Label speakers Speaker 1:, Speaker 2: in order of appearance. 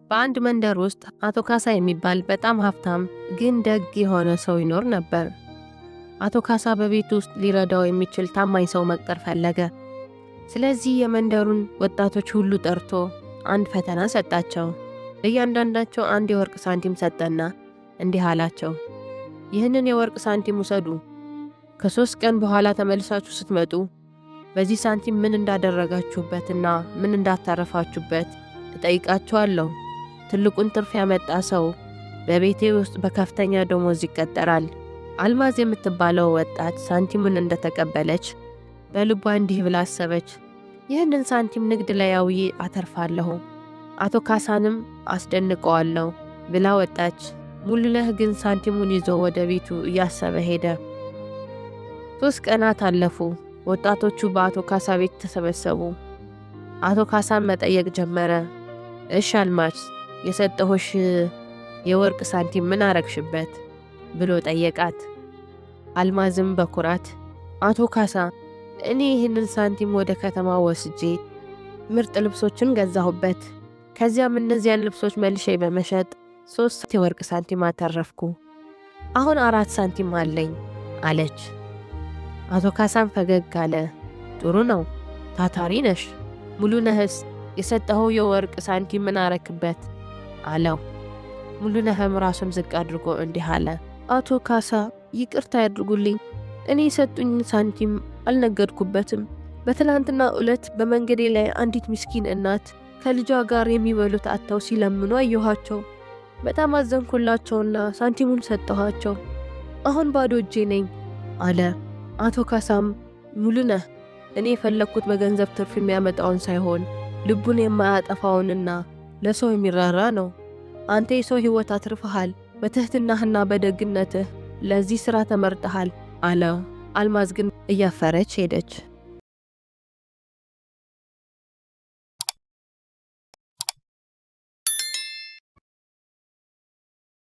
Speaker 1: በአንድ መንደር ውስጥ አቶ ካሳ የሚባል በጣም ሀብታም ግን ደግ የሆነ ሰው ይኖር ነበር። አቶ ካሳ በቤት ውስጥ ሊረዳው የሚችል ታማኝ ሰው መቅጠር ፈለገ። ስለዚህ የመንደሩን ወጣቶች ሁሉ ጠርቶ አንድ ፈተና ሰጣቸው። ለእያንዳንዳቸው አንድ የወርቅ ሳንቲም ሰጠና እንዲህ አላቸው፣ ይህንን የወርቅ ሳንቲም ውሰዱ። ከ3 ቀን በኋላ ተመልሳችሁ ስትመጡ በዚህ ሳንቲም ምን እንዳደረጋችሁበትና ምን እንዳታረፋችሁበት እጠይቃችኋለሁ። ትልቁን ትርፍ ያመጣ ሰው በቤቴ ውስጥ በከፍተኛ ደሞዝ ይቀጠራል። አልማዝ የምትባለው ወጣት ሳንቲሙን እንደተቀበለች በልቧ እንዲህ ብላ አሰበች፣ ይህንን ሳንቲም ንግድ ላይ አውዬ አተርፋለሁ፣ አቶ ካሳንም አስደንቀዋለሁ ብላ ወጣች። ሙሉነህ ግን ሳንቲሙን ይዞ ወደ ቤቱ እያሰበ ሄደ። 3 ቀናት አለፉ። ወጣቶቹ በአቶ ካሳ ቤት ተሰበሰቡ። አቶ ካሳን መጠየቅ ጀመረ። እሺ አልማዝ፣ የሰጠሁሽ የወርቅ ሳንቲም ምን አረግሽበት ብሎ ጠየቃት። አልማዝም በኩራት አቶ ካሳ፣ እኔ ይህንን ሳንቲም ወደ ከተማ ወስጄ ምርጥ ልብሶችን ገዛሁበት። ከዚያም እነዚያን ልብሶች መልሼ በመሸጥ 3 የወርቅ ሳንቲም አተረፍኩ። አሁን 4 ሳንቲም አለኝ አለች። አቶ ካሳም ፈገግ አለ። ጥሩ ነው፣ ታታሪ ነሽ። ሙሉነህስ የሰጠኸው የወርቅ ሳንቲም ምን አረክበት አለው። ሙሉነህም ራሱን ዝቅ አድርጎ እንዲህ አለ፣ አቶ ካሳ ይቅርታ ያድርጉልኝ፣ እኔ የሰጡኝ ሳንቲም አልነገድኩበትም። በትላንትና ዕለት በመንገዴ ላይ አንዲት ምስኪን እናት ከልጇ ጋር የሚበሉት አጥተው ሲለምኑ አየኋቸው። በጣም አዘንኩላቸውና ሳንቲሙን ሰጠኋቸው። አሁን ባዶ እጄ ነኝ አለ። አቶ ካሳም ሙሉነህ፣ እኔ የፈለግኩት በገንዘብ ትርፍ የሚያመጣውን ሳይሆን ልቡን የማያጠፋውንና ለሰው የሚራራ ነው። አንተ የሰው ሕይወት አትርፈሃል። በትህትናህና በደግነትህ ለዚህ ሥራ ተመርጠሃል አለው። አልማዝ ግን እያፈረች ሄደች።